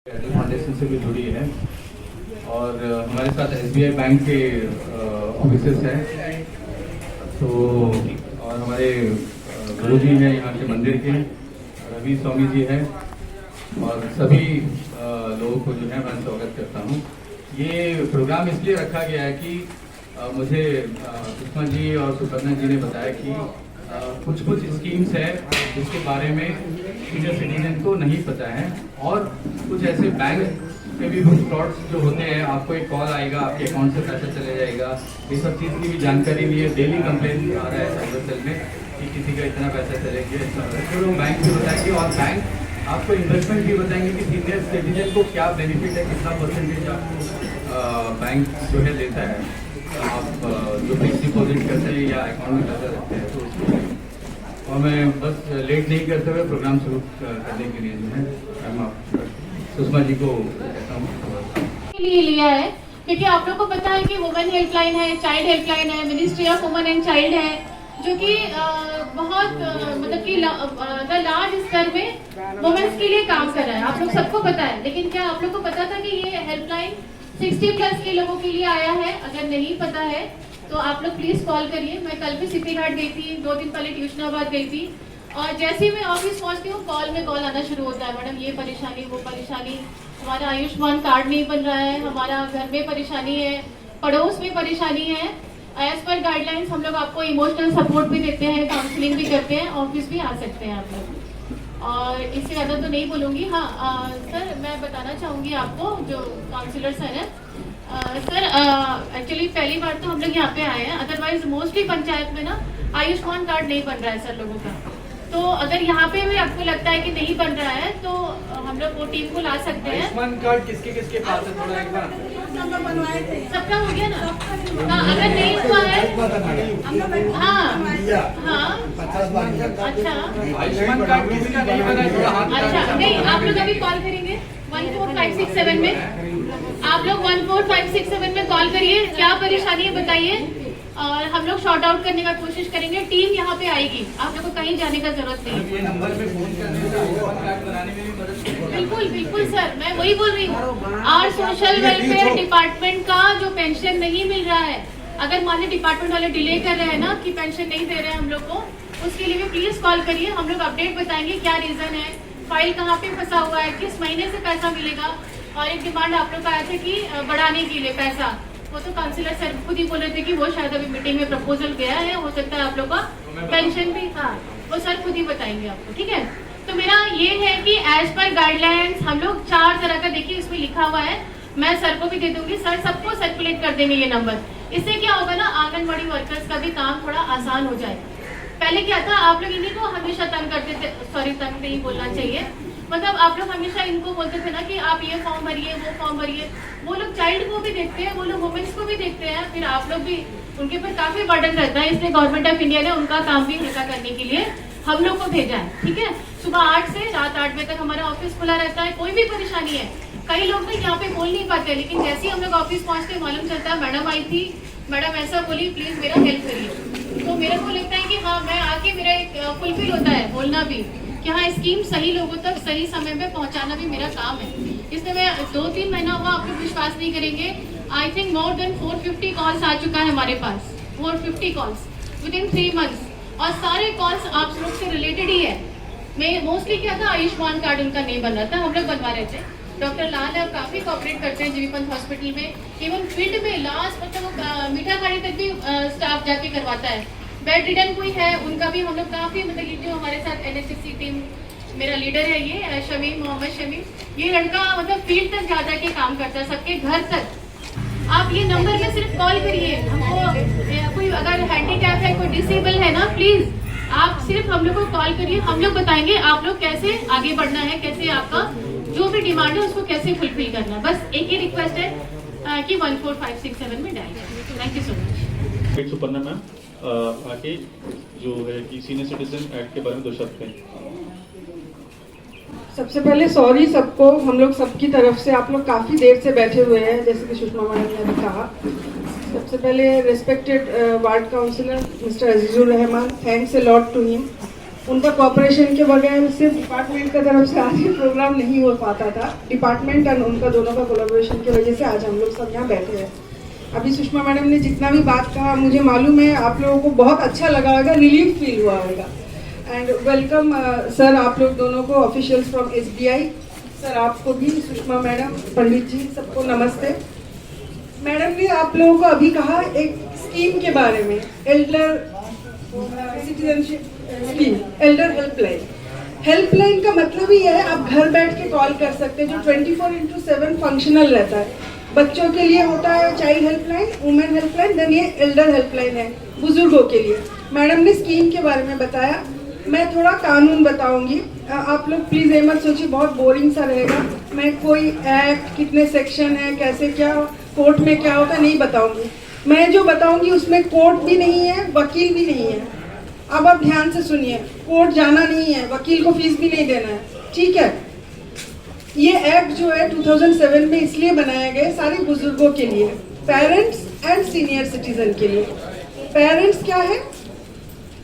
Foundation से भी जुड़ी है और हमारे साथ एसबीआई बैंक के ऑफिसर्स हैं तो और हमारे गुरु जी हैं यहाँ के मंदिर के रवि स्वामी जी हैं और सभी लोगों को जो है मैं स्वागत करता हूँ। ये प्रोग्राम इसलिए रखा गया है कि मुझे सुषमा जी और सुपर्णा जी ने बताया कि कुछ स्कीम्स है जिसके बारे में सीनियर सिटीजन को नहीं पता है और कुछ ऐसे बैंक के भी कुछ फ्रॉड्स जो होते हैं, आपको एक कॉल आएगा, आपके अकाउंट से पैसा चले जाएगा, ये सब चीज़ की भी जानकारी नहीं है। डेली कंप्लेन आ रहा है साइबर सेल में कि किसी का इतना पैसा चले गया, तो लोग बैंक भी बताएंगे और बैंक आपको इन्वेस्टमेंट भी बताएंगे कि सीनियर सिटीजन को क्या बेनिफिट है, कितना परसेंटेज आपको बैंक जो है देता है, आप जो फिक्स डिपॉजिट करते हैं या अकाउंट में पैसा रखते हैं। तो और मैं बस लेट नहीं करते हुए प्रोग्राम शुरू करने के लिए जो है हम सुषमा जी को कहता हूँ लिए लिया है, क्योंकि आप लोग को पता है कि वुमेन हेल्पलाइन है, चाइल्ड हेल्पलाइन है, ministry of women and child है, जो कि बहुत मतलब कि लार्ज स्तर में वुमेन्स के लिए काम कर रहा है। आप लोग सबको पता है, लेकिन क्या आप लोग को पता था कि ये हेल्पलाइन 60+ के लोगों के लिए आया है? अगर नहीं पता है तो आप लोग प्लीज कॉल करिए। मैं कल भी सिटी घाट गई थी, 2 दिन पहले ट्यूशनाबाद गई थी, और जैसे ही मैं ऑफिस पहुंचती हूँ कॉल आना शुरू होता है, मैडम ये परेशानी, वो परेशानी, हमारा आयुष्मान कार्ड नहीं बन रहा है, हमारा घर में परेशानी है, पड़ोस में परेशानी है। एज पर गाइडलाइंस हम लोग आपको इमोशनल सपोर्ट भी देते हैं, काउंसलिंग भी करते हैं, ऑफिस भी आ सकते हैं आप लोग। और इससे ज़्यादा तो नहीं बोलूँगी। हाँ सर, मैं बताना चाहूँगी आपको जो काउंसिलर्स हैं सर, एक्चुअली पहली बार तो हम लोग यहाँ पे आए हैं, अदरवाइज मोस्टली पंचायत में ना आयुष्मान कार्ड नहीं बन रहा है सर लोगों का। तो अगर यहाँ पे भी आपको लगता है कि नहीं बन रहा है तो हम लोग वो टीम को ला सकते हैं। आयुष्मान कार्ड किसके किसके पास है? थोड़ा एक बार सबका हो गया ना? हाँ, अगर नहीं हुआ है हाँ अच्छा आयुष्मान कार्ड किसका नहीं बना है? अच्छा नहीं, आप लोग अभी कॉल करेंगे 14567 में, आप लोग 14567 में कॉल करिए, क्या परेशानी है बताइए और हम लोग शॉर्ट आउट करने का कोशिश करेंगे। टीम यहाँ पे आएगी, आप लोग को कहीं जाने का जरूरत नहीं। ये नंबर पे फोन करने से आयुष्मान कार्ड बनाने में भी मदद करेगा। बिल्कुल बिल्कुल सर, मैं वही बोल रही हूँ। और सोशल वेलफेयर डिपार्टमेंट का जो पेंशन नहीं मिल रहा है, अगर मान लीजिए डिपार्टमेंट वाले डिले कर रहे हैं ना कि पेंशन नहीं दे रहे हैं हम लोग को, उसके लिए भी प्लीज कॉल करिए, हम लोग अपडेट बताएंगे क्या रीजन है, फाइल कहाँ पे फंसा हुआ है, किस महीने से पैसा मिलेगा। और एक डिमांड आप लोग का आया था कि बढ़ाने के लिए पैसा, वो तो काउंसिलर सर खुद ही बोल रहे थे कि वो शायद अभी मीटिंग में प्रपोजल गया है, हो सकता है आप लोग का पेंशन भी, हाँ वो सर खुद ही बताएंगे आपको, ठीक है। तो मेरा ये है कि एज पर गाइडलाइंस हम लोग 4 तरह का, देखिए इसमें लिखा हुआ है, मैं सर को भी दे दूंगी, सर सबको सर्कुलेट कर देंगे ये नंबर। इससे क्या होगा ना, आंगनबाड़ी वर्कर्स का भी काम थोड़ा आसान हो जाएगा। पहले क्या था, आप लोग इन्हीं को हमेशा तंग करते थे, सॉरी तंग नहीं बोलना चाहिए, मतलब आप लोग हमेशा इनको बोलते थे ना कि आप ये फॉर्म भरिए, वो फॉर्म भरिए। वो लोग चाइल्ड को भी देखते हैं, वो लोग वुमेन्स को भी देखते हैं, फिर आप लोग भी उनके ऊपर काफी बर्डन रहता है। इसलिए गवर्नमेंट ऑफ इंडिया ने उनका काम भी हल्का करने के लिए हम लोग को भेजा है, ठीक है। सुबह 8 से रात 8 बजे तक हमारा ऑफिस खुला रहता है। कोई भी परेशानी है, कई लोग तो यहाँ पे बोल नहीं पाते, लेकिन जैसे ही हम लोग ऑफिस पहुँचते मालूम चलता है मैडम आई थी, मैडम ऐसा बोली, प्लीज मेरा हेल्प करिए। तो मेरे को लगता है कि हाँ, मैं आके मेरा एक फुलफिल होता है बोलना भी कि हाँ, स्कीम सही लोगों तक सही समय में पहुंचाना भी मेरा काम है। इसलिए मैं 2-3 महीना हुआ, आप लोग विश्वास नहीं करेंगे, I think more than 450 calls आ चुका है हमारे पास, 450 कॉल्स विद इन 3 मंथ्स, और सारे कॉल्स आप लोग से रिलेटेड ही है। मैं मोस्टली क्या था, आयुष्मान कार्ड उनका नहीं बन रहा था, हम लोग बनवा रहे थे। डॉक्टर लाल है, काफी कोऑपरेट करते हैं जीवी पंत हॉस्पिटल में, इवन फील्ड में लास्ट मतलब मीठा खाड़ी तक भी स्टाफ जाके करवाता है। बेड रिडन कोई है, उनका भी हम लोग काफी मतलब जो हमारे साथ एनएचएससी टीम, मेरा लीडर है ये शमीम, मोहम्मद शमीम, ये लड़का मतलब फील्ड तक जा के काम करता है, सबके घर तक। आप ये नंबर में सिर्फ कॉल करिए, हमको कोई अगर हैंडीकैप है, कोई डिसेबल है ना, प्लीज आप सिर्फ हम लोग को कॉल करिए, हम लोग बताएंगे आप लोग कैसे आगे बढ़ना है, कैसे आपका जो भी डिमांड है उसको कैसे फुलफिल करना है। बस एक ही रिक्वेस्ट है कि 14567 में डायल करें। Thank you so much. Suparna ma'am आके जो है कि सीनियर सिटीजन एक्ट के बारे में 2 शब्द कहें। सबसे पहले सॉरी सबको, हम लोग सबकी तरफ से, आप लोग काफ़ी देर से बैठे हुए हैं जैसे कि सुषमा मैडम ने भी कहा। सबसे पहले respected ward councillor mister Azizur Rahman, thanks a lot to him उनका कॉपरेशन के बगैर सिर्फ डिपार्टमेंट की तरफ से आज ये प्रोग्राम नहीं हो पाता था। डिपार्टमेंट और उनका दोनों का कोलैबोरेशन की वजह से आज हम लोग सब यहाँ बैठे हैं। अभी सुषमा मैडम ने जितना भी बात कहा मुझे मालूम है आप लोगों को बहुत अच्छा लगा होगा, रिलीफ फील हुआ होगा। एंड वेलकम सर आप लोग दोनों को, ऑफिशियल्स फ्रॉम SBI सर आपको भी, सुषमा मैडम, पंडित जी सबको नमस्ते। मैडम ने आप लोगों को अभी कहा एक स्कीम के बारे में, Elder citizenship scheme, Elder helpline. Helpline का मतलब ही है आप घर बैठ के कॉल कर सकते हैं, जो 24/7 फंक्शनल रहता है। बच्चों के लिए होता है child helpline, women helpline, then ये एल्डर हेल्पलाइन है बुजुर्गों के लिए। मैडम ने स्कीम के बारे में बताया, मैं थोड़ा कानून बताऊंगी। आप लोग प्लीज ये मत सोचिए बहुत बोरिंग सा रहेगा। मैं कोई एक्ट, कितने सेक्शन है, कैसे क्या कोर्ट में क्या होता है नहीं बताऊंगी। मैं जो बताऊंगी उसमें कोर्ट भी नहीं है, वकील भी नहीं है। अब आप ध्यान से सुनिए, कोर्ट जाना नहीं है, वकील को फीस भी नहीं देना है, ठीक है। ये एक्ट जो है 2007 में इसलिए बनाया गया सारे बुजुर्गों के लिए, पेरेंट्स एंड सीनियर सिटीजन के लिए। पेरेंट्स क्या है?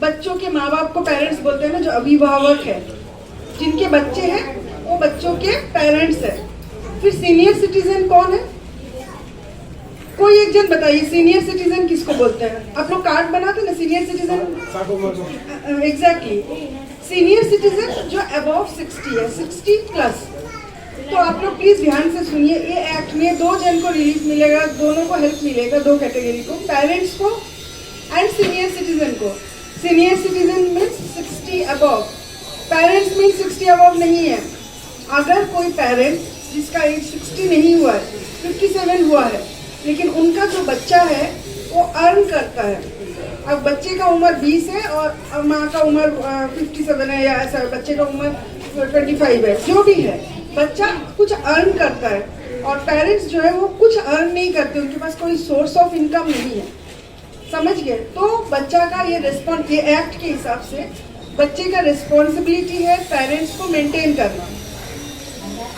बच्चों के माँ बाप को पेरेंट्स बोलते हैं ना, जो अभिभावक है, जिनके बच्चे हैं वो बच्चों के पेरेंट्स है। फिर सीनियर सिटीजन कौन है? कोई एक जन बताइए, सीनियर सिटीजन किसको बोलते हैं? आप लोग कार्ड बनाते हैं ना senior citizen, exactly. Senior citizen जो अबव 60 है, 60 प्लस। तो आप लोग प्लीज ध्यान से सुनिए, ये एक्ट में 2 जन को रिलीफ मिलेगा, दोनों को हेल्प मिलेगा, 2 कैटेगरी को, पेरेंट्स को एंड सीनियर सिटीजन को। Senior citizen means 60 above, parents means 60 above नहीं है। अगर कोई पेरेंट जिसका एज 60 नहीं हुआ है, 57 हुआ है, लेकिन उनका जो बच्चा है वो अर्न करता है, अब बच्चे का उम्र 20 है और माँ का उम्र 57 है, या ऐसा बच्चे का उम्र 25 है, जो भी है, बच्चा कुछ अर्न करता है। और पेरेंट्स जो है वो कुछ अर्न नहीं करते, उनके पास कोई सोर्स ऑफ इनकम नहीं है, समझ गए? तो बच्चा का ये ये एक्ट के हिसाब से बच्चे का रिस्पॉन्सिबिलिटी है पेरेंट्स को मेंटेन करना।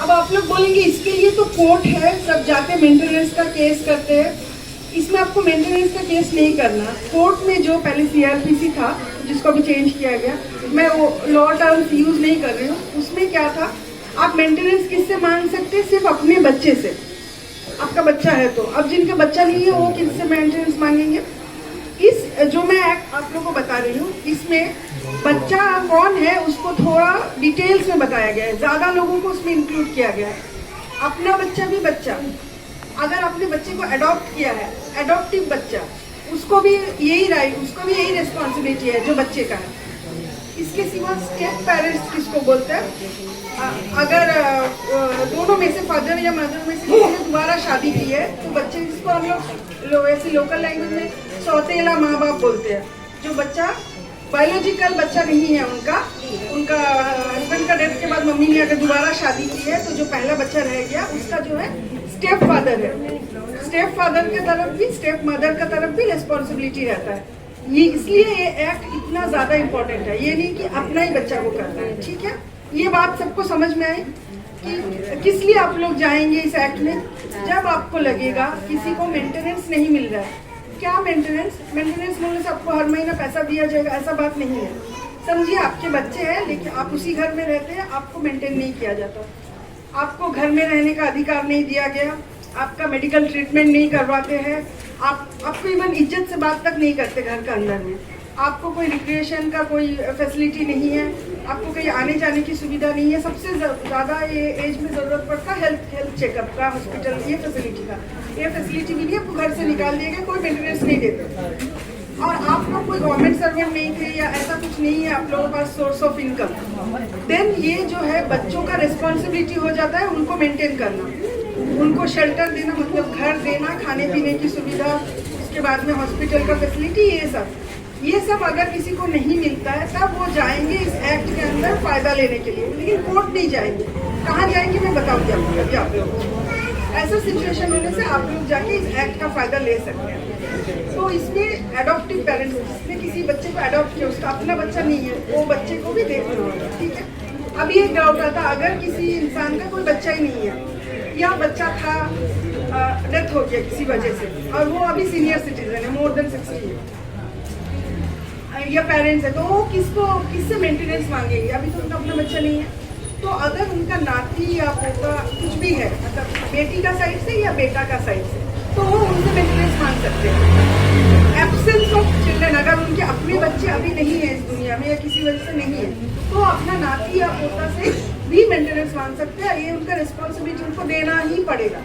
अब आप लोग बोलेंगे इसके लिए तो कोर्ट है, सब जाके मेंटेनेंस का केस करते हैं। इसमें आपको मेंटेनेंस का केस नहीं करना। कोर्ट में जो पहले CRPC था, जिसको भी चेंज किया गया, मैं वो लॉ टर्म्स यूज नहीं कर रही हूँ, उसमें क्या था, आप मेंटेनेंस किससे मांग सकते हैं? सिर्फ अपने बच्चे से, आपका बच्चा है तो। अब जिनका बच्चा नहीं है वो किससे मेंटेनेंस मांगेंगे? इस जो मैं एक्ट आप लोगों को बता रही हूँ, इसमें बच्चा कौन है उसको थोड़ा डिटेल्स में बताया गया है, ज्यादा लोगों को उसमें इंक्लूड किया गया है। अपना बच्चा भी बच्चा, अगर अपने बच्चे को अडॉप्ट किया है, अडॉप्टिव बच्चा, उसको भी यही राइट, उसको भी यही रिस्पॉन्सिबिलिटी है जो बच्चे का है। इसके सिवा स्टेप पेरेंट्स किसको बोलते हैं? अगर दोनों में से फादर या मदर में से किसी ने दोबारा शादी की है तो बच्चे, जिसको हम लोग ऐसी लोकल लैंग्वेज में सौतेला माँ बाप बोलते हैं, जो बच्चा बायोलॉजिकल बच्चा नहीं है उनका हस्बैंड का डेथ के बाद मम्मी ने अगर दोबारा शादी की है तो जो पहला बच्चा रह गया उसका जो है स्टेप फादर है। स्टेप फादर के तरफ भी, स्टेप मदर का तरफ भी रिस्पॉन्सिबिलिटी रहता है। ये इसलिए ये एक्ट इतना ज्यादा इम्पोर्टेंट है। ये नहीं कि अपना ही बच्चा को करना है, ठीक है? ये बात सबको समझ में आई कि किस लिए आप लोग जाएंगे इस एक्ट में? जब आपको लगेगा किसी को मेंटेनेंस नहीं मिल रहा है। क्या मेंटेनेंस बोलने से आपको हर महीना पैसा दिया जाएगा, ऐसा बात नहीं है। समझिए आपके बच्चे हैं लेकिन आप उसी घर में रहते हैं, आपको मेंटेन नहीं किया जाता, आपको घर में रहने का अधिकार नहीं दिया गया, आपका मेडिकल ट्रीटमेंट नहीं करवाते हैं, आपको इवन इज्जत से बात तक नहीं करते घर के अंदर में, आपको कोई रिक्रिएशन का कोई फैसिलिटी नहीं है, आपको कहीं आने जाने की सुविधा नहीं है। सबसे ज़्यादा ये एज में ज़रूरत पड़ता है हेल्थ चेकअप का, हॉस्पिटल, ये फैसिलिटी का। ये फैसिलिटी भी नहीं, आपको घर से निकाल दिया गया, कोई मेंटेनेंस नहीं देते। और आप लोग कोई गवर्नमेंट सर्वेंट नहीं थे या ऐसा कुछ नहीं है आप लोगों के पास सोर्स ऑफ इनकम, देन ये जो है बच्चों का रिस्पॉन्सिबिलिटी हो जाता है उनको मेंटेन करना, उनको शेल्टर देना, मतलब घर देना, खाने पीने की सुविधा, उसके बाद में हॉस्पिटल का फैसिलिटी, ये सब अगर किसी को नहीं मिलता है तब वो जाएंगे इस एक्ट के अंदर फायदा लेने के लिए, लेकिन कोर्ट नहीं जाएंगे। कहाँ जाएंगे मैं बताऊंगी आप लोगों को। ऐसा सिचुएशन होने से आप लोग जाके इस एक्ट का फायदा ले सकते हैं। तो इसमें एडॉप्टिव पेरेंट्स, जिसने किसी बच्चे को अडॉप्ट किया, उसका अपना बच्चा नहीं है, वो बच्चे को भी देखना होगा, ठीक है? अभी एक डाउट आता, अगर किसी इंसान का कोई बच्चा ही नहीं है या बच्चा था, डेथ हो गया किसी वजह से, और वो अभी सीनियर सिटीजन है, मोर देन 60 है, या पेरेंट्स है, तो वो किससे मेंटेनेंस मांगेंगे? अभी तो उनका अपना बच्चा नहीं है। तो अगर उनका नाती या पोता कुछ भी है, मतलब बेटी का साइड से या बेटा का साइड से, तो वो उनसे मेंटेनेंस मांग सकते हैं। एब्सेंस ऑफ चिल्ड्रन, अगर उनके अपने बच्चे अभी नहीं है इस दुनिया में या किसी वजह से नहीं है, तो अपना नाती या पोता से भी मेंटेनेंस मांग सकते हैं। ये उनका रिस्पॉन्सिबिलिटी उनको देना ही पड़ेगा।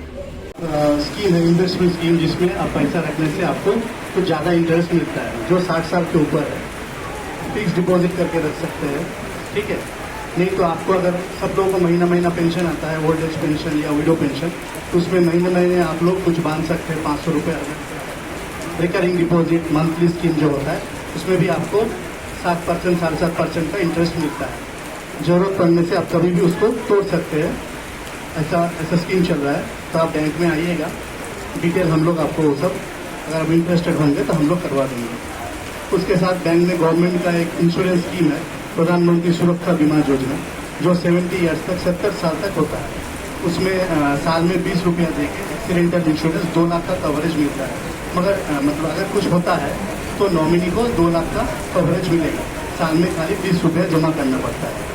स्कीम है, इन्वेस्टमेंट स्कीम, जिसमें आप पैसा रखने से आपको कुछ ज़्यादा इंटरेस्ट मिलता है, जो 60 साल के ऊपर है। फिक्स डिपॉजिट करके रख सकते हैं, ठीक है। नहीं तो आपको अगर सब लोगों को महीना महीना पेंशन आता है, ओल्ड एज पेंशन या विडो पेंशन, तो उसमें महीने महीने आप लोग कुछ बांध सकते हैं, 500 रुपये अगर। रिकरिंग डिपॉजिट मंथली स्कीम जो होता है, उसमें भी आपको 7%, 7.5% का इंटरेस्ट मिलता है। जरूरत पड़ने से आप कभी भी उसको तोड़ सकते हैं। ऐसा स्कीम चल रहा है, तो आप बैंक में आइएगा, डिटेल हम लोग आपको वो सब, अगर आप इंटरेस्टेड होंगे तो हम लोग करवा देंगे। उसके साथ बैंक में गवर्नमेंट का एक इंश्योरेंस स्कीम है, प्रधानमंत्री सुरक्षा बीमा योजना, जो 70 ईयर्स तक, 70 साल तक होता है। उसमें साल में 20 रुपया देके एक्सीडेंटल इंश्योरेंस 2 लाख का कवरेज मिलता है। मगर मतलब अगर कुछ होता है तो नॉमिनी को 2 लाख का कवरेज मिलेगा। साल में खाली 20 रुपया जमा करना पड़ता है।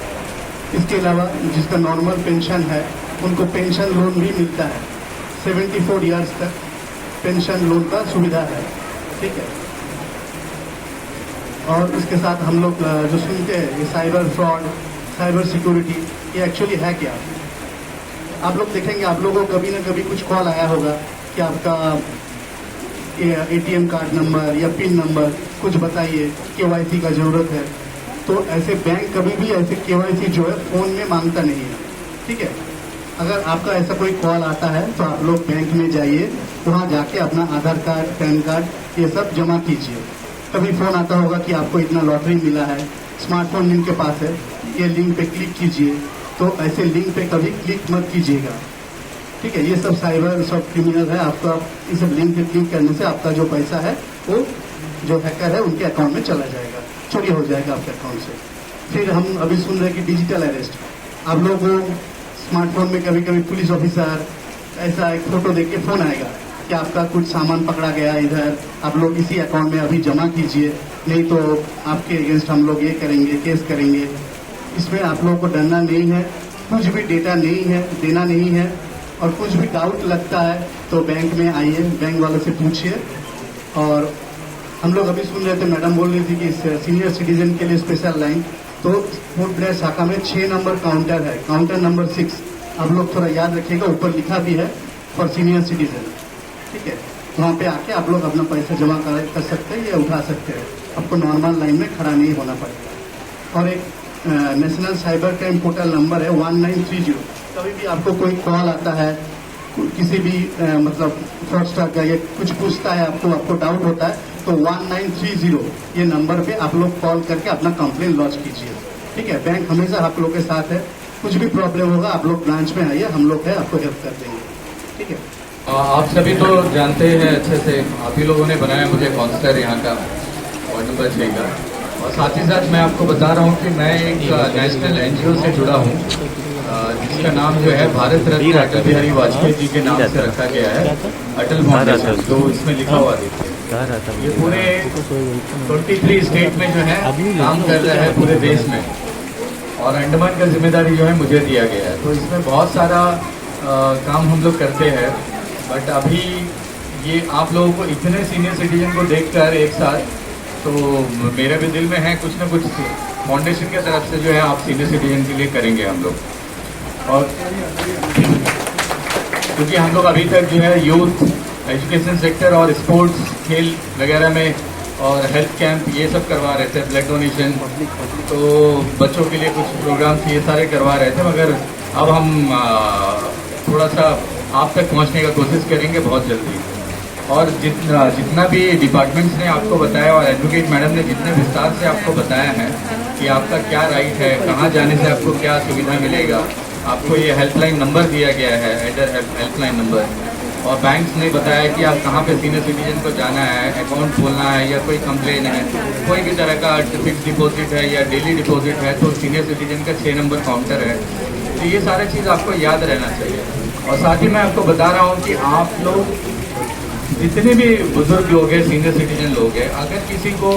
इसके अलावा जिसका नॉर्मल पेंशन है, उनको पेंशन लोन भी मिलता है। 74 ईयर्स तक पेंशन लोन का सुविधा है, ठीक है। और इसके साथ हम लोग जो सुनते हैं, ये साइबर फ्रॉड, साइबर सिक्योरिटी, ये एक्चुअली है क्या? आप लोग देखेंगे, आप लोगों को कभी ना कभी कुछ कॉल आया होगा कि आपका ATM कार्ड नंबर या पिन नंबर कुछ बताइए, KYC का जरूरत है। तो ऐसे बैंक कभी भी ऐसे KYC जो है फ़ोन में मांगता नहीं है, ठीक है। अगर आपका ऐसा कोई कॉल आता है तो आप लोग बैंक में जाइए, वहाँ जाके अपना आधार कार्ड, पैन कार्ड ये सब जमा कीजिए। कभी फ़ोन आता होगा कि आपको इतना लॉटरी मिला है, स्मार्टफोन जिनके पास है, ये लिंक पे क्लिक कीजिए, तो ऐसे लिंक पे कभी क्लिक मत कीजिएगा, ठीक है। ये सब साइबर सब क्रिमिनल है। आपका इस सब लिंक पे क्लिक करने से आपका जो पैसा है वो जो हैकर है उनके अकाउंट में चला जाएगा, चोरी हो जाएगा आपके अकाउंट से। फिर हम अभी सुन रहे हैं कि डिजिटल अरेस्ट, आप लोग को स्मार्टफोन में कभी कभी पुलिस ऑफिसर ऐसा एक फोटो देख के फोन आएगा कि आपका कुछ सामान पकड़ा गया इधर, आप लोग इसी अकाउंट में अभी जमा कीजिए, नहीं तो आपके अगेंस्ट हम लोग ये करेंगे, केस करेंगे। इसमें आप लोगों को डरना नहीं है, कुछ भी डेटा नहीं है, देना नहीं है। और कुछ भी डाउट लगता है तो बैंक में आइए, बैंक वालों से पूछिए। और हम लोग अभी सुन रहे थे, मैडम बोल रही थी कि सीनियर सिटीजन के लिए स्पेशल लाइन, तो फूड ब्लेड शाखा में 6 नंबर काउंटर है, काउंटर नंबर 6, आप लोग थोड़ा याद रखिएगा, ऊपर लिखा भी है फॉर सीनियर सिटीजन, ठीक है। वहाँ पे आके आप लोग अपना पैसा जमा कर सकते हैं या उठा सकते हैं, आपको नॉर्मल लाइन में खड़ा नहीं होना पड़ेगा। और एक national cyber crime portal number है 1930। कभी भी आपको कोई कॉल आता है, किसी भी मतलब फ्रॉडस्टर का या कुछ पूछता है, आपको डाउट होता है, तो 1930 ये नंबर पे आप लोग कॉल करके अपना कंप्लेन लॉन्च कीजिए, ठीक है। बैंक हमेशा आप लोग के साथ है, कुछ भी प्रॉब्लम होगा आप लोग ब्रांच में आइए, हम लोग है आपको हेल्प कर देंगे, ठीक है। आप सभी तो जानते हैं अच्छे से, आप ही लोगों ने बनाया मुझे काउंसलर यहाँ का, वार्ड नंबर 6 का। और साथ ही साथ मैं आपको बता रहा हूँ कि मैं एक नेशनल NGO से जुड़ा हूँ, जिसका नाम जो है भारत रत्न अटल बिहारी वाजपेयी जी के नाम से रखा गया है, अटल फाउंडेशन। तो इसमें लिखा हुआ देखिए, ये पूरे 23 स्टेट में जो है काम कर रहा है पूरे देश में, और अंडमान का जिम्मेदारी जो है मुझे दिया गया है। तो इसमें बहुत सारा काम हम लोग करते हैं। बट अभी ये आप लोगों को इतने सीनियर सिटीजन को देखकर एक साथ, तो मेरे भी दिल में है कुछ ना कुछ फाउंडेशन की तरफ से जो है आप सीनियर सिटीजन के लिए करेंगे हम लोग। और क्योंकि हम लोग अभी तक जो है यूथ एजुकेशन सेक्टर और स्पोर्ट्स खेल वगैरह में और हेल्थ कैंप ये सब करवा रहे थे, ब्लड डोनेशन, तो बच्चों के लिए कुछ प्रोग्राम्स ये सारे करवा रहे थे। मगर अब हम थोड़ा सा आप तक पहुंचने का कोशिश करेंगे बहुत जल्दी। और जितना भी डिपार्टमेंट्स ने आपको बताया और एडवोकेट मैडम ने जितने विस्तार से आपको बताया है कि आपका क्या राइट है, कहाँ जाने से आपको क्या सुविधा मिलेगा, आपको ये हेल्पलाइन नंबर दिया गया है, एडर हेल्पलाइन नंबर, और बैंक्स ने बताया कि आप कहाँ पे सीनियर सिटीजन को जाना है, अकाउंट खोलना है या कोई कंप्लेन है, कोई भी तरह का फिक्स डिपॉजिट है या डेली डिपॉजिट है, तो सीनियर सिटीजन का 6 नंबर काउंटर है। तो ये सारी चीज़ आपको याद रहना चाहिए। और साथ ही मैं आपको बता रहा हूँ कि आप लोग जितने भी बुजुर्ग लोग हैं, सीनियर सिटीजन लोग हैं, अगर किसी को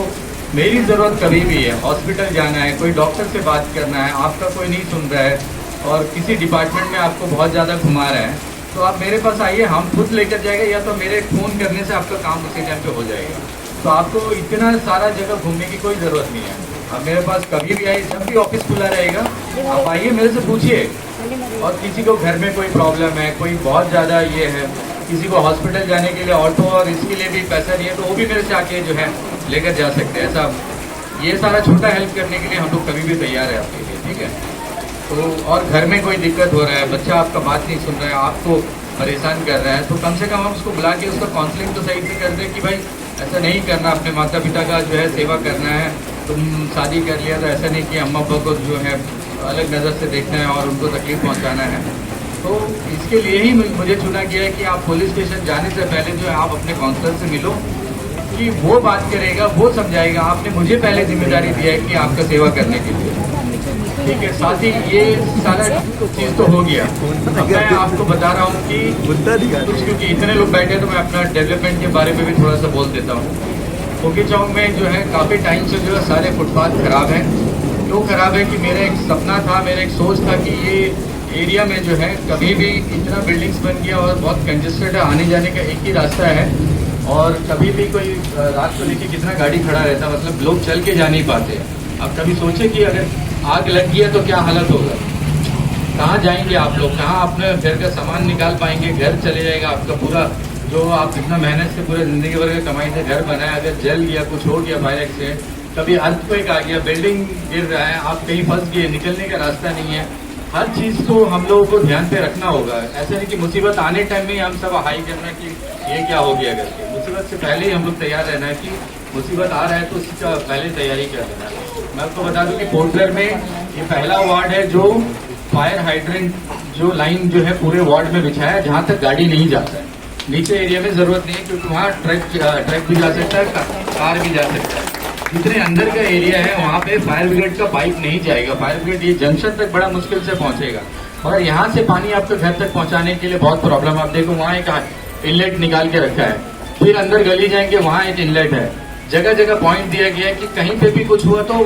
मेरी ज़रूरत कभी भी है, हॉस्पिटल जाना है, कोई डॉक्टर से बात करना है, आपका कोई नहीं सुन रहा है और किसी डिपार्टमेंट में आपको बहुत ज़्यादा घुमा रहा है, तो आप मेरे पास आइए, हम खुद लेकर जाएंगे, या तो मेरे फ़ोन करने से आपका काम उसी टाइम पे हो जाएगा। तो आपको इतना सारा जगह घूमने की कोई ज़रूरत नहीं है। आप मेरे पास कभी भी आइए, जब भी ऑफिस खुला रहेगा आप आइए, मेरे से पूछिए। और किसी को घर में कोई प्रॉब्लम है, कोई बहुत ज़्यादा ये है, किसी को हॉस्पिटल जाने के लिए ऑटो और इसके लिए भी पैसा नहीं है, तो वो भी मेरे से आके जो है लेकर जा सकते हैं। ऐसा ये सारा छोटा हेल्प करने के लिए हम लोग कभी भी तैयार है आपके लिए, ठीक है। तो और घर में कोई दिक्कत हो रहा है, बच्चा आपका बात नहीं सुन रहा है, आपको परेशान कर रहा है, तो कम से कम हम उसको बुला के उसका काउंसलिंग तो सही से कर दें कि भाई ऐसा नहीं करना, अपने माता पिता का जो है सेवा करना है। तुम शादी कर लिया तो ऐसा नहीं कि अम्मा पापा को जो है अलग नज़र से देखना है और उनको तकलीफ पहुंचाना है। तो इसके लिए ही मुझे चुना गया है कि आप पुलिस स्टेशन जाने से पहले जो है आप अपने काउंसलर से मिलो, कि वो बात करेगा, वो समझाएगा। आपने मुझे पहले जिम्मेदारी दिया है कि आपका सेवा करने के लिए, ठीक है। साथ ही ये सारा चीज़ तो हो गया। अब मैं आपको बता रहा हूँ कि कुछ, क्योंकि इतने लोग बैठे तो मैं अपना डेवलपमेंट के बारे में भी थोड़ा सा बोल देता हूँ। फोकी चौक में जो है काफ़ी टाइम से जो है सारे फुटपाथ खराब हैं। क्यों खराब है कि मेरा एक सपना था, मेरा एक सोच था कि ये एरिया में जो है कभी भी इतना बिल्डिंग्स बन गया और बहुत कंजेस्टेड है, आने जाने का एक ही रास्ता है और कभी भी कोई रात को लेके कितना गाड़ी खड़ा रहता, मतलब लोग चल के जा नहीं पाते। अब कभी सोचे कि अगर आग लग गया तो क्या हालत होगा, कहाँ जाएंगे आप लोग, कहाँ अपने घर का सामान निकाल पाएंगे, घर चले जाएगा आपका पूरा, जो आप जितना मेहनत से पूरे ज़िंदगी भर की कमाई से घर बनाया, अगर जल गया, कुछ हो गया, फायर एक्सीडेंट, कभी अर्थक्वेक आ गया, बिल्डिंग गिर रहा है, आप कहीं फंस गए, निकलने का रास्ता नहीं है। हर चीज़ को हम लोगों को ध्यान पे रखना होगा। ऐसा नहीं कि मुसीबत आने टाइम में हम सब हाई करना कि ये क्या हो गया करके। मुसीबत से पहले ही हम लोग तैयार रहना है कि मुसीबत आ रहा है तो उसका पहले तैयारी कर लेना है। मैं आपको बता दूं कि पोर्टलर में ये पहला वार्ड है जो फायर हाइड्रेंट जो लाइन जो है पूरे वार्ड में बिछाया है, जहाँ तक गाड़ी नहीं जाता है। नीचे एरिया में जरूरत नहीं है क्योंकि वहाँ ट्रक भी जा सकता है, कार भी जा सकता है। जितने अंदर का एरिया है वहाँ पे फायर ब्रिगेड का पाइप नहीं जाएगा। फायर ब्रिगेड ये जंक्शन तक बड़ा मुश्किल से पहुंचेगा और यहाँ से पानी आपके घर तक पहुंचाने के लिए बहुत प्रॉब्लम। आप देखो वहाँ एक इनलेट निकाल के रखा है, फिर अंदर गली जाएंगे वहाँ एक इनलेट है। जगह जगह पॉइंट दिया गया है कि कहीं पे भी कुछ हुआ तो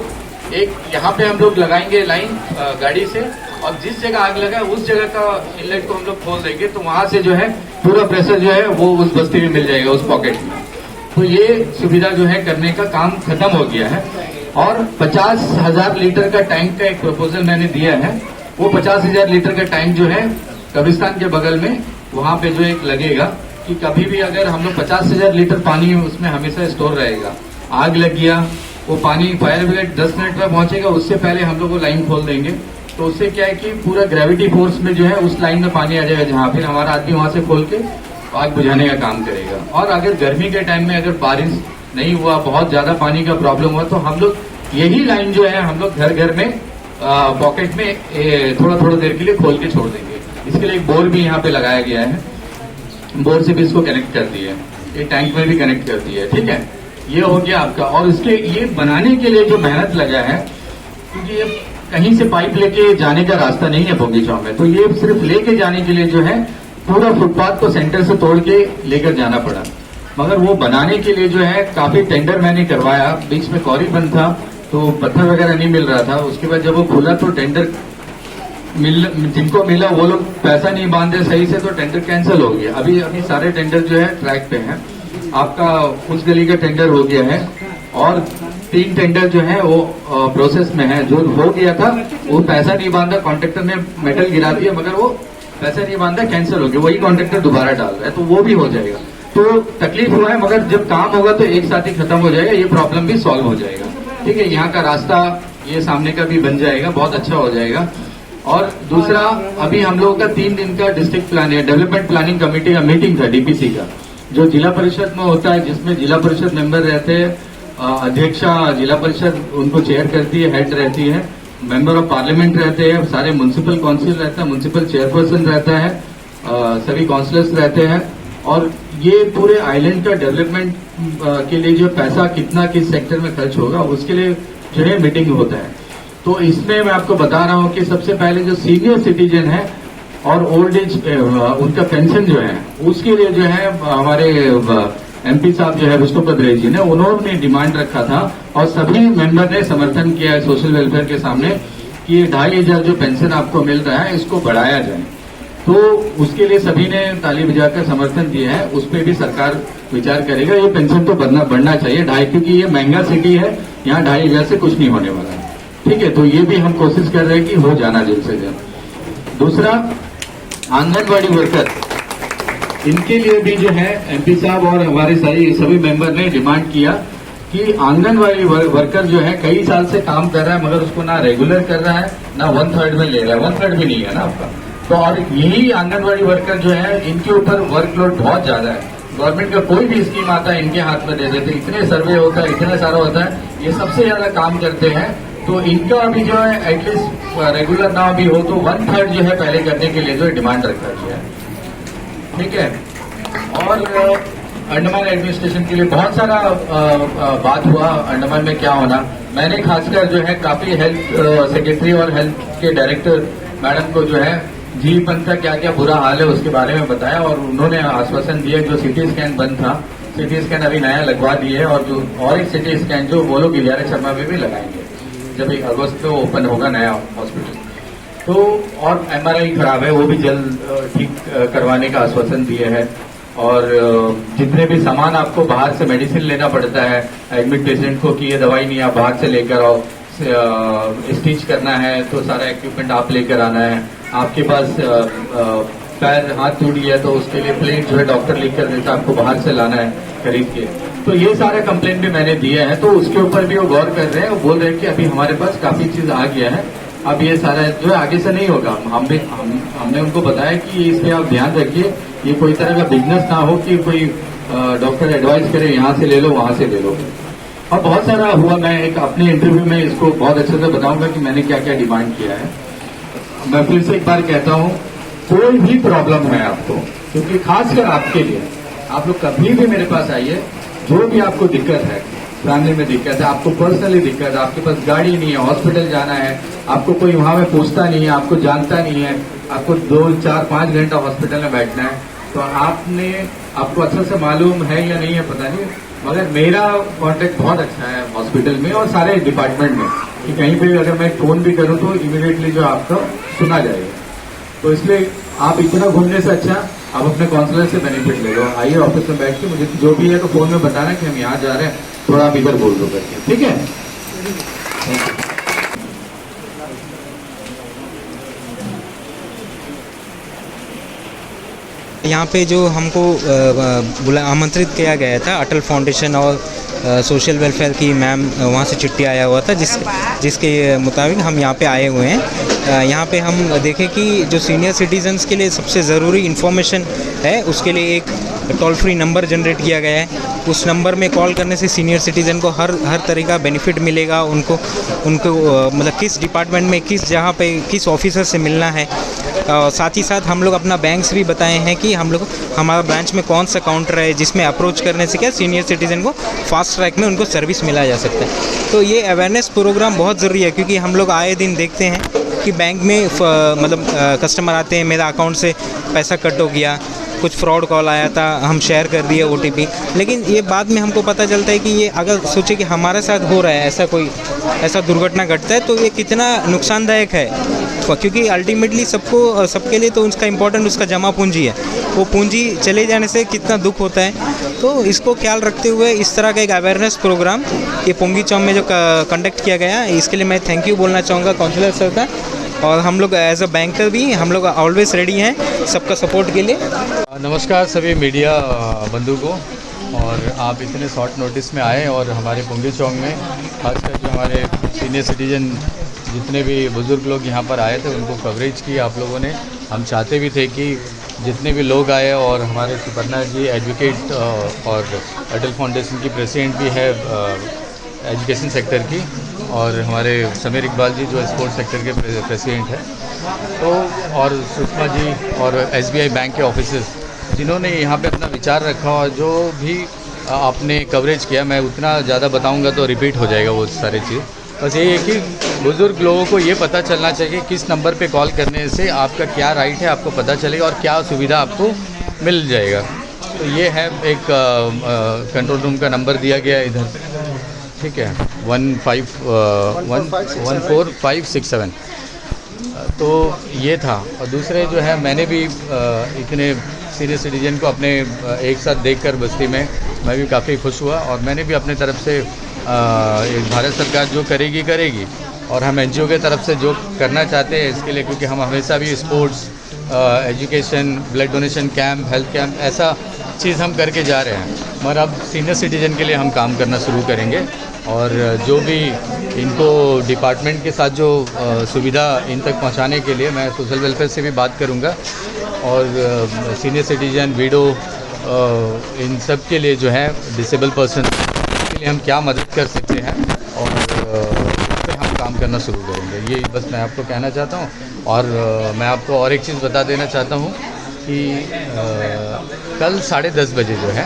एक यहाँ पे हम लोग लगाएंगे लाइन गाड़ी से और जिस जगह आग लगा है उस जगह का इनलेट को हम लोग खोल देंगे तो वहां से जो है पूरा प्रेशर जो है वो उस बस्ती में मिल जाएगा, उस पॉकेट में। तो ये सुविधा जो है करने का काम खत्म हो गया है और 50,000 लीटर का टैंक का एक प्रपोजल मैंने दिया है। वो 50,000 लीटर का टैंक जो है कब्रिस्तान के बगल में वहां पे जो एक लगेगा कि कभी भी अगर हम लोग 50,000 लीटर पानी उसमें हमेशा स्टोर रहेगा। आग लग गया वो पानी फायर ब्रिगेड 10 मिनट में पहुंचेगा, उससे पहले हम लोग वो लाइन खोल देंगे। तो उससे क्या है कि पूरा ग्रेविटी फोर्स में जो है उस लाइन में पानी आ जाएगा जहाँ फिर हमारा आदमी वहां से खोल के आग बुझाने का काम करेगा। और अगर गर्मी के टाइम में अगर बारिश नहीं हुआ, बहुत ज्यादा पानी का प्रॉब्लम हुआ तो हम लोग यही लाइन जो है हम लोग घर घर में पॉकेट में थोड़ा थोड़ा देर के लिए खोल के छोड़ देंगे। इसके लिए एक बोर भी यहाँ पे लगाया गया है, बोर से भी इसको कनेक्ट कर दिया है, ये टैंक में भी कनेक्ट कर दिया है। ठीक है, ये हो गया आपका। और इसके ये बनाने के लिए जो मेहनत लगा है, क्योंकि ये कहीं से पाइप लेके जाने का रास्ता नहीं है फोकी चौक में, तो ये सिर्फ लेके जाने के लिए जो है पूरा फुटपाथ को सेंटर से तोड़ के लेकर जाना पड़ा। मगर वो बनाने के लिए जो है काफी टेंडर मैंने करवाया, बीच में कॉरी बंद था तो पत्थर वगैरह नहीं मिल रहा था। उसके बाद जब वो खुला तो टेंडर जिनको मिला वो लोग पैसा नहीं बांधे सही से, तो टेंडर कैंसिल हो गया। अभी सारे टेंडर जो है ट्रैक पे हैं। आपका उस गली का टेंडर हो गया है और 3 टेंडर जो है वो प्रोसेस में है। जो हो गया था वो पैसा नहीं बांधा, कॉन्ट्रैक्टर ने मेटल गिरा दिया मगर वो पैसा नहीं बांधा, कैंसिल हो गया। वही कॉन्ट्रैक्टर दोबारा डाल रहा है, तो वो भी हो जाएगा। तो तकलीफ हुआ है मगर जब काम होगा तो एक साथ ही खत्म हो जाएगा, ये प्रॉब्लम भी सॉल्व हो जाएगा। ठीक है, यहाँ का रास्ता ये सामने का भी बन जाएगा, बहुत अच्छा हो जाएगा। और दूसरा, अभी हम लोगों का 3 दिन का district planning development planning committee का मीटिंग था डीपीसी का, जो जिला परिषद में होता है, जिसमें जिला परिषद मेंबर रहते हैं, अध्यक्षा जिला परिषद उनको चेयर करती है, हेड रहती है, मेंबर ऑफ पार्लियामेंट रहते हैं, सारे म्युनिसिपल काउंसिल रहता है, म्युनिसिपल चेयरपर्सन रहता है, सभी काउंसिलर्स रहते हैं। और ये पूरे आइलैंड का डेवलपमेंट के लिए जो पैसा कितना किस सेक्टर में खर्च होगा उसके लिए जो है मीटिंग होता है। तो इसमें मैं आपको बता रहा हूं कि सबसे पहले जो सीनियर सिटीजन है और ओल्ड एज उनका पेंशन जो है उसके लिए जो है हमारे MP साहब जो है विष्णुपद जी ने, उन्होंने डिमांड रखा था और सभी मेंबर ने समर्थन किया है सोशल वेलफेयर के सामने कि 2500 जो पेंशन आपको मिल रहा है इसको बढ़ाया जाए। तो उसके लिए सभी ने ताली बजाकर समर्थन दिया है। उस पर भी सरकार विचार करेगा। ये पेंशन तो बढ़ना चाहिए 2.5, क्योंकि ये महंगा सिटी है, यहाँ 2500 से कुछ नहीं होने वाला है। ठीक है, तो ये भी हम कोशिश कर रहे हैं कि हो जाना जल्द से जल्द। दूसरा, आंगनबाड़ी वर्कर, इनके लिए भी जो है MP साहब और हमारे सभी मेंबर ने डिमांड किया कि आंगनबाड़ी वर्कर जो है कई साल से काम कर रहा है मगर उसको ना रेगुलर कर रहा है ना 1/3 में ले रहा है, 1/3 भी नहीं है ना आपका। तो और यही आंगनबाड़ी वर्कर जो है इनके ऊपर वर्कलोड बहुत ज्यादा है। गवर्नमेंट का कोई भी स्कीम आता है इनके हाथ में दे देते, इतने सर्वे होता है, इतना सारा होता है, ये सबसे ज्यादा काम करते हैं। तो इनका अभी जो है एटलीस्ट रेगुलर ना भी हो तो 1/3 जो है पहले करने के लिए जो डिमांड रखा गया है। ठीक है, और अंडमान एडमिनिस्ट्रेशन के लिए बहुत सारा बात हुआ। अंडमान में क्या होना, मैंने खासकर जो है काफी हेल्थ सेक्रेटरी और हेल्थ के डायरेक्टर मैडम को जो है जीवन का क्या क्या बुरा हाल है उसके बारे में बताया और उन्होंने आश्वासन दिया जो सिटी स्कैन बंद था, सिटी स्कैन अभी नया लगवा दिए है और जो और एक सिटी स्कैन जो वो लोग गिरियारा शर्मा में भी लगाएंगे जब 1 अगस्त को ओपन होगा नया हॉस्पिटल। तो और MRI खराब है वो भी जल्द ठीक करवाने का आश्वासन दिए है। और जितने भी सामान आपको बाहर से मेडिसिन लेना पड़ता है एडमिट पेशेंट को कि ये दवाई नहीं आप बाहर से लेकर आओ, स्टिच करना है तो सारा इक्विपमेंट आप लेकर आना है। आपके पास पैर हाथ टूट गया तो उसके लिए प्लेट जो है डॉक्टर लिख कर देता है, आपको बाहर से लाना है खरीद के। तो ये सारे कंप्लेंट भी मैंने दिए हैं, तो उसके ऊपर भी वो गौर कर रहे हैं। वो बोल रहे हैं कि अभी हमारे पास काफी चीज आ गया है, अब ये सारा जो है आगे से नहीं होगा। हमने उनको बताया कि इस पे आप ध्यान रखिए, ये कोई तरह का बिजनेस ना हो कि कोई डॉक्टर एडवाइस करे यहाँ से ले लो वहां से ले लो। और बहुत सारा हुआ, मैं एक अपने इंटरव्यू में इसको बहुत अच्छे से बताऊंगा कि मैंने क्या क्या डिमांड किया है। मैं फिर से एक बार कहता हूँ, कोई भी प्रॉब्लम है आपको, क्योंकि खासकर आपके लिए, आप लोग कभी भी मेरे पास आइए, जो भी आपको दिक्कत है, फैमिली में दिक्कत है, आपको पर्सनली दिक्कत है, आपके पास गाड़ी नहीं है, हॉस्पिटल जाना है, आपको कोई वहां में पूछता नहीं है, आपको जानता नहीं है, आपको 2, 4, 5 घंटा हॉस्पिटल में बैठना है, तो आपको अच्छे से मालूम है या नहीं है पता नहीं, मगर मेरा कॉन्टेक्ट बहुत अच्छा है हॉस्पिटल में और सारे डिपार्टमेंट में कि कहीं पे अगर मैं फोन भी करूं तो इमीडिएटली जो आपका सुना जाएगा। तो इसलिए आप इतना घूमने से अच्छा आप अपने काउंसलर से बेनिफिट ले लो। आइए ऑफिस में बैठ के मुझे जो भी है तो फोन में बताना कि हम यहाँ जा रहे हैं, थोड़ा आप इधर बोल दो करके, ठीक है। यहाँ पे जो हमको आमंत्रित किया गया था अटल फाउंडेशन और सोशल वेलफेयर की मैम, वहाँ से चिट्ठी आया हुआ था जिसके मुताबिक हम यहाँ पे आए हुए हैं। यहाँ पे हम देखें कि जो सीनियर सिटीजन्स के लिए सबसे ज़रूरी इन्फॉर्मेशन है उसके लिए एक टोल फ्री नंबर जनरेट किया गया है। उस नंबर में कॉल करने से सीनियर सिटीज़न को हर तरह का बेनिफिट मिलेगा। उनको मतलब किस डिपार्टमेंट में किस जगह पे किस ऑफिसर से मिलना है। साथ ही साथ हम लोग अपना बैंक्स भी बताए हैं कि हम लोग हमारा ब्रांच में कौन सा काउंटर है जिसमें अप्रोच करने से क्या सीनियर सिटीज़न को फास्ट ट्रैक में उनको सर्विस मिला जा सकता है। तो ये अवेयरनेस प्रोग्राम बहुत ज़रूरी है, क्योंकि हम लोग आए दिन देखते हैं कि बैंक में मतलब कस्टमर आते हैं, मेरा अकाउंट से पैसा कट हो गया, कुछ फ्रॉड कॉल आया था, हम शेयर कर दिए OTP, लेकिन ये बाद में हमको पता चलता है कि ये अगर सोचे कि हमारे साथ हो रहा है ऐसा दुर्घटना घटता है तो ये कितना नुकसानदायक है, क्योंकि अल्टीमेटली सबके लिए तो उसका इम्पोर्टेंट उसका जमा पूंजी है, वो पूंजी चले जाने से कितना दुख होता है। तो इसको ख्याल रखते हुए इस तरह का एक अवेयरनेस प्रोग्राम ये पोंगी चौम में जो कंडक्ट किया गया, इसके लिए मैं थैंक यू बोलना चाहूँगा काउंसलर सर का। और हम लोग एज अ बैंकर भी हम लोग ऑलवेज रेडी हैं सबका सपोर्ट के लिए। नमस्कार सभी मीडिया बंधु को, और आप इतने शॉर्ट नोटिस में आए और हमारे पोंगी चौक में खासकर जो हमारे सीनियर सिटीजन जितने भी बुज़ुर्ग लोग यहाँ पर आए थे उनको कवरेज की आप लोगों ने। हम चाहते भी थे कि जितने भी लोग आए, और हमारे सुपर्णा जी एडवोकेट और अटल फाउंडेशन की प्रेसिडेंट भी है एजुकेशन सेक्टर की, और हमारे समीर इकबाल जी जो स्पोर्ट्स सेक्टर के प्रेसिडेंट हैं, तो और सुषमा जी और SBI बैंक के ऑफिसर्स जिन्होंने यहाँ पे अपना विचार रखा, और जो भी आपने कवरेज किया, मैं उतना ज़्यादा बताऊँगा तो रिपीट हो जाएगा वो सारी चीज़। बस यही है कि बुज़ुर्ग लोगों को ये पता चलना चाहिए किस नंबर पे कॉल करने से आपका क्या राइट है आपको पता चलेगा और क्या सुविधा आपको मिल जाएगा। तो ये है एक कंट्रोल रूम का नंबर दिया गया है इधर, ठीक है, 14567। तो ये था। और दूसरे जो है, मैंने भी इतने सीनियर सिटीजन को अपने एक साथ देखकर बस्ती में मैं भी काफ़ी खुश हुआ। और मैंने भी अपने तरफ से भारत सरकार जो करेगी और हम NGO के तरफ से जो करना चाहते हैं इसके लिए, क्योंकि हम हमेशा भी sports, education, blood donation camp, health camp, ऐसा चीज़ हम करके जा रहे हैं। मगर अब सीनियर सिटीजन के लिए हम काम करना शुरू करेंगे। और जो भी इनको डिपार्टमेंट के साथ जो सुविधा इन तक पहुंचाने के लिए मैं सोशल वेलफेयर से भी बात करूंगा। और सीनियर सिटीजन, विडो, इन सब के लिए जो है डिसेबल पर्सन के लिए हम क्या मदद कर सकते हैं और इस पर हम काम करना शुरू करेंगे। ये बस मैं आपको कहना चाहता हूँ। और मैं आपको और एक चीज़ बता देना चाहता हूँ कि कल 10:30 बजे जो है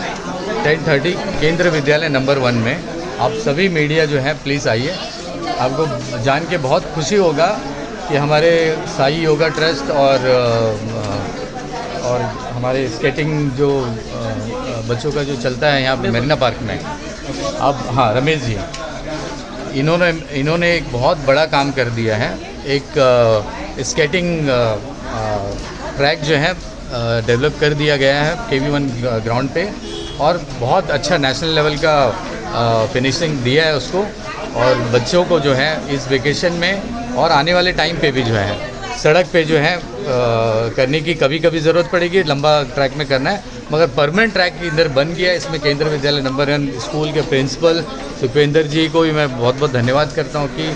10:30 केंद्र विद्यालय नंबर 1 में आप सभी मीडिया जो है प्लीज़ आइए। आपको जान के बहुत खुशी होगा कि हमारे साई योगा ट्रस्ट और हमारे स्केटिंग जो बच्चों का जो चलता है यहाँ पे मरीना पार्क में, अब हाँ रमेश जी, इन्होंने एक बहुत बड़ा काम कर दिया है। एक स्केटिंग ट्रैक जो है डेवलप कर दिया गया है KV1 ग्राउंड पे, और बहुत अच्छा नेशनल लेवल का फिनिशिंग दिया है उसको। और बच्चों को जो है इस वेकेशन में और आने वाले टाइम पे भी जो है सड़क पे जो है करने की कभी ज़रूरत पड़ेगी, लंबा ट्रैक में करना है, मगर परमानेंट ट्रैक इधर बन गया है। इसमें केंद्र विद्यालय नंबर 1 स्कूल के प्रिंसिपल सुखविंदर जी को भी मैं बहुत बहुत धन्यवाद करता हूँ कि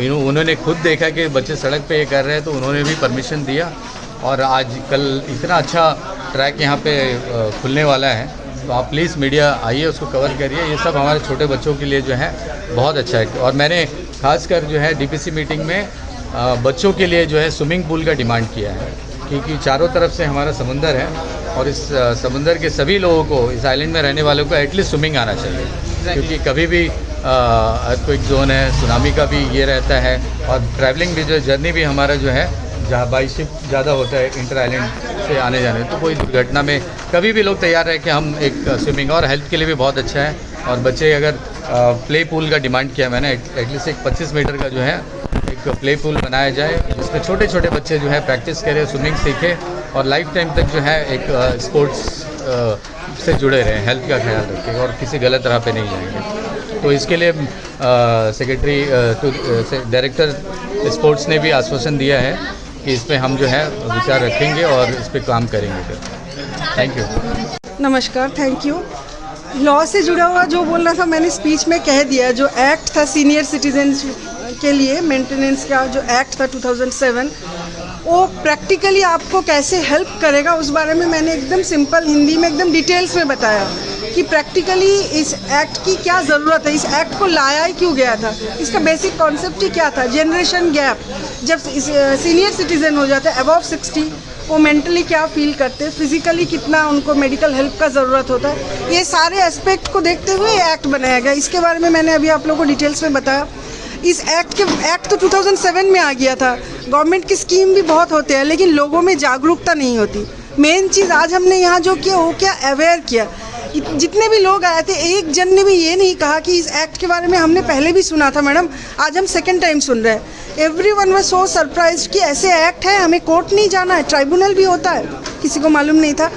उन्होंने खुद देखा कि बच्चे सड़क पे ये कर रहे हैं तो उन्होंने भी परमिशन दिया। और आज कल इतना अच्छा ट्रैक यहाँ पे खुलने वाला है, तो आप प्लीज़ मीडिया आइए, उसको कवर करिए। ये सब हमारे छोटे बच्चों के लिए जो है बहुत अच्छा है। और मैंने खासकर जो है DPC मीटिंग में बच्चों के लिए जो है स्विमिंग पूल का डिमांड किया है, क्योंकि चारों तरफ से हमारा समुंदर है और इस समुंदर के सभी लोगों को, इस आइलैंड में रहने वालों को एटलीस्ट स्विमिंग आना चाहिए, क्योंकि कभी भी अर्थक्वेक जोन है, सुनामी का भी ये रहता है। और ट्रैवलिंग भी जो जर्नी भी हमारा जो है जहाँ बाई शिप ज़्यादा होता है इंटर आइलैंड से आने जाने, तो कोई दुर्घटना में कभी भी लोग तैयार रहे कि हम एक स्विमिंग, और हेल्थ के लिए भी बहुत अच्छा है। और बच्चे अगर प्ले पूल का डिमांड किया मैंने, एटलीस्ट एक 25 मीटर का जो है एक प्ले पूल बनाया जाए, जिसमें छोटे छोटे बच्चे जो है प्रैक्टिस करें, स्विमिंग सीखें और लाइफ टाइम तक जो है एक स्पोर्ट्स से जुड़े रहें, हेल्थ का ख्याल रखें और किसी गलत राह पे नहीं जाएंगे। तो इसके लिए सेक्रेटरी डायरेक्टर स्पोर्ट्स ने भी आश्वासन दिया है कि इस पर हम जो है विचार रखेंगे और इस पर काम करेंगे। Thank you. नमस्कार, थैंक यू। लॉ से जुड़ा हुआ जो बोलना था मैंने स्पीच में कह दिया। जो एक्ट था सीनियर सिटीजन के लिए मेंटेनेंस का, जो एक्ट था 2007, वो प्रैक्टिकली आपको कैसे हेल्प करेगा उस बारे में मैंने एकदम सिंपल हिंदी में एकदम डिटेल्स में बताया कि प्रैक्टिकली इस एक्ट की क्या ज़रूरत है, इस एक्ट को लाया ही क्यों गया था, इसका बेसिक कॉन्सेप्ट ही क्या था। जनरेशन गैप, जब सीनियर सिटीज़न हो जाता है अबव 60, वो मेंटली क्या फील करते हैं, फिजिकली कितना उनको मेडिकल हेल्प का ज़रूरत होता है, ये सारे एस्पेक्ट को देखते हुए एक्ट बनाया गया। इसके बारे में मैंने अभी आप लोगों को डिटेल्स में बताया। इस एक्ट तो 2007 में आ गया था। गवर्नमेंट की स्कीम भी बहुत होते हैं, लेकिन लोगों में जागरूकता नहीं होती। मेन चीज़ आज हमने यहाँ जो किया वो क्या, अवेयर किया। जितने भी लोग आए थे, एक जन ने भी ये नहीं कहा कि इस एक्ट के बारे में हमने पहले भी सुना था मैडम, आज हम सेकंड टाइम सुन रहे हैं। एवरीवन वाज सो सरप्राइज्ड कि ऐसे एक्ट है, हमें कोर्ट नहीं जाना है, ट्राइब्यूनल भी होता है, किसी को मालूम नहीं था।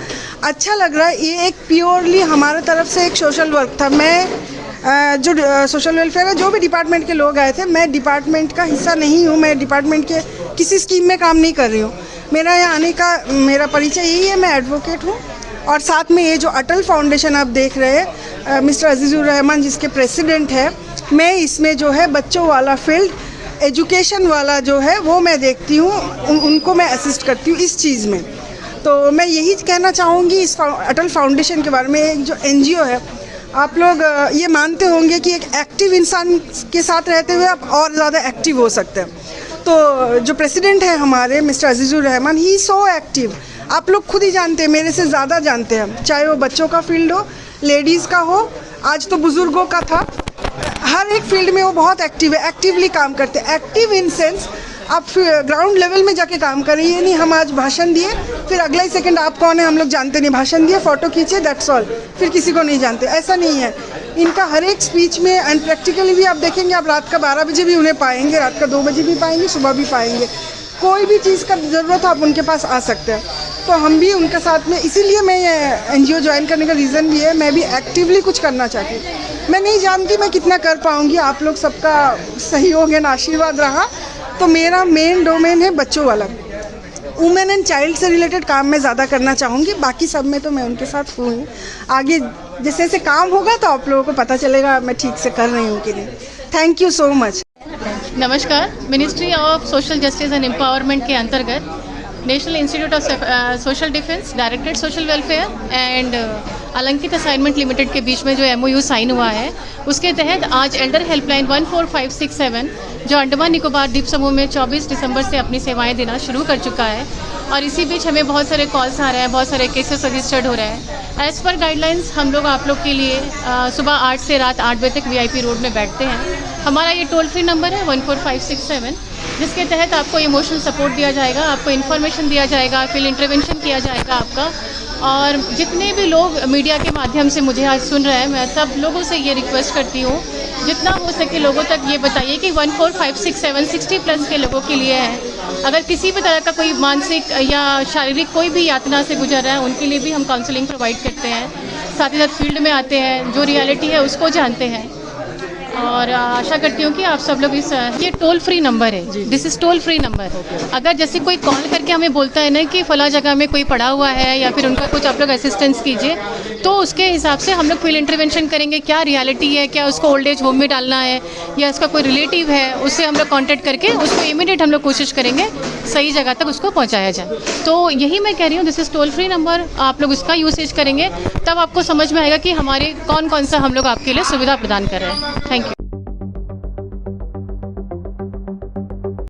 अच्छा लग रहा है। ये एक प्योरली हमारे तरफ से एक सोशल वर्क था। मैं जो सोशल वेलफेयर है, जो भी डिपार्टमेंट के लोग आए थे, मैं डिपार्टमेंट का हिस्सा नहीं हूँ, मैं डिपार्टमेंट के किसी स्कीम में काम नहीं कर रही हूँ। मेरा यहाँ आने का मेरा परिचय यही है, मैं एडवोकेट हूँ। और साथ में ये जो अटल फाउंडेशन आप देख रहे हैं, मिस्टर अजीज़ुर रहमान जिसके प्रेसिडेंट है, मैं इसमें जो है बच्चों वाला फील्ड, एजुकेशन वाला जो है वो मैं देखती हूँ, उनको मैं असिस्ट करती हूँ इस चीज़ में। तो मैं यही कहना चाहूँगी इस अटल फाउंडेशन के बारे में। एक जो NGO है, आप लोग ये मानते होंगे कि एक एक्टिव इंसान के साथ रहते हुए आप और ज़्यादा एक्टिव हो सकते हैं। तो जो प्रेसिडेंट है हमारे मिस्टर अजीज़ुर रहमान, ही सो एक्टिव। आप लोग खुद ही जानते हैं, मेरे से ज़्यादा जानते हैं, चाहे वो बच्चों का फील्ड हो, लेडीज़ का हो, आज तो बुज़ुर्गों का था, हर एक फील्ड में वो बहुत एक्टिव है, एक्टिवली काम करते हैं। एक्टिव इन सेंस आप ग्राउंड लेवल में जाके काम करें। ये नहीं हम आज भाषण दिए फिर अगला ही सेकंड आप कौन है हम लोग जानते नहीं, भाषण दिए फ़ोटो खींचे दैट्स ऑल, फिर किसी को नहीं जानते, ऐसा नहीं है। इनका हर एक स्पीच में एंड प्रैक्टिकली भी आप देखेंगे, आप रात का 12 बजे भी उन्हें पाएंगे, रात का 2 बजे भी पाएंगे, सुबह भी पाएंगे। कोई भी चीज़ का ज़रूरत हो आप उनके पास आ सकते हैं। तो हम भी उनके साथ में, इसीलिए मैं ये NGO ज्वाइन करने का रीज़न भी है, मैं भी एक्टिवली कुछ करना चाहती हूँ। मैं नहीं जानती मैं कितना कर पाऊँगी, आप लोग सबका सहयोग है, आशीर्वाद रहा तो मेरा मेन डोमेन है बच्चों वाला, वुमेन एंड चाइल्ड से रिलेटेड काम मैं ज़्यादा करना चाहूँगी। बाकी सब में तो मैं उनके साथ हूँ। आगे जैसे जैसे काम होगा तो आप लोगों को पता चलेगा मैं ठीक से कर रही हूँ कि नहीं। Thank you so much. नमस्कार। Ministry of social justice and empowerment के अंतर्गत national institute of social defence, directorate social welfare and Alankit assignment limited के बीच में जो MOU साइन हुआ है, उसके तहत आज एल्डर हेल्पलाइन 14567 जो अंडमान निकोबार द्वीप समूह में 24 दिसंबर से अपनी सेवाएं देना शुरू कर चुका है। और इसी बीच हमें बहुत सारे कॉल्स आ रहे हैं, बहुत सारे केसेस रजिस्टर्ड हो रहे हैं। एज़ पर गाइडलाइंस हम लोग आप लोग के लिए सुबह 8 से रात 8 बजे तक VIP रोड में बैठते हैं। हमारा ये टोल फ्री नंबर है 14567, जिसके तहत आपको इमोशनल सपोर्ट दिया जाएगा, आपको इन्फॉर्मेशन दिया जाएगा, फिर इंटरवेंशन किया जाएगा आपका। और जितने भी लोग मीडिया के माध्यम से मुझे आज सुन रहे हैं, मैं सब लोगों से ये रिक्वेस्ट करती हूँ जितना हो सके लोगों तक ये बताइए कि 14567 60+ के लोगों के लिए है। अगर किसी भी तरह का कोई मानसिक या शारीरिक कोई भी यातना से गुजर रहा है, उनके लिए भी हम काउंसलिंग प्रोवाइड करते हैं। साथ ही साथ फील्ड में आते हैं, जो रियलिटी है उसको जानते हैं। और आशा करती हूँ कि आप सब लोग ये टोल फ्री नंबर है, this is toll free number. अगर जैसे कोई कॉल करके हमें बोलता है ना कि फ़ला जगह में कोई पड़ा हुआ है या फिर उनका कुछ आप लोग असिस्टेंस कीजिए, तो उसके हिसाब से हम लोग फील्ड इंटरवेंशन करेंगे। क्या रियलिटी है, क्या उसको ओल्ड एज होम में डालना है या उसका कोई रिलेटिव है, उससे हम लोग कॉन्टैक्ट करके उसको इमीडिएट हम लोग कोशिश करेंगे सही जगह तक उसको पहुँचाया जाए। तो यही मैं कह रही हूँ, this is toll free number. आप लोग उसका यूसेज करेंगे तब आपको समझ में आएगा कि हमारे कौन कौन सा हम लोग आपके लिए सुविधा प्रदान कर रहे हैं। Thank you.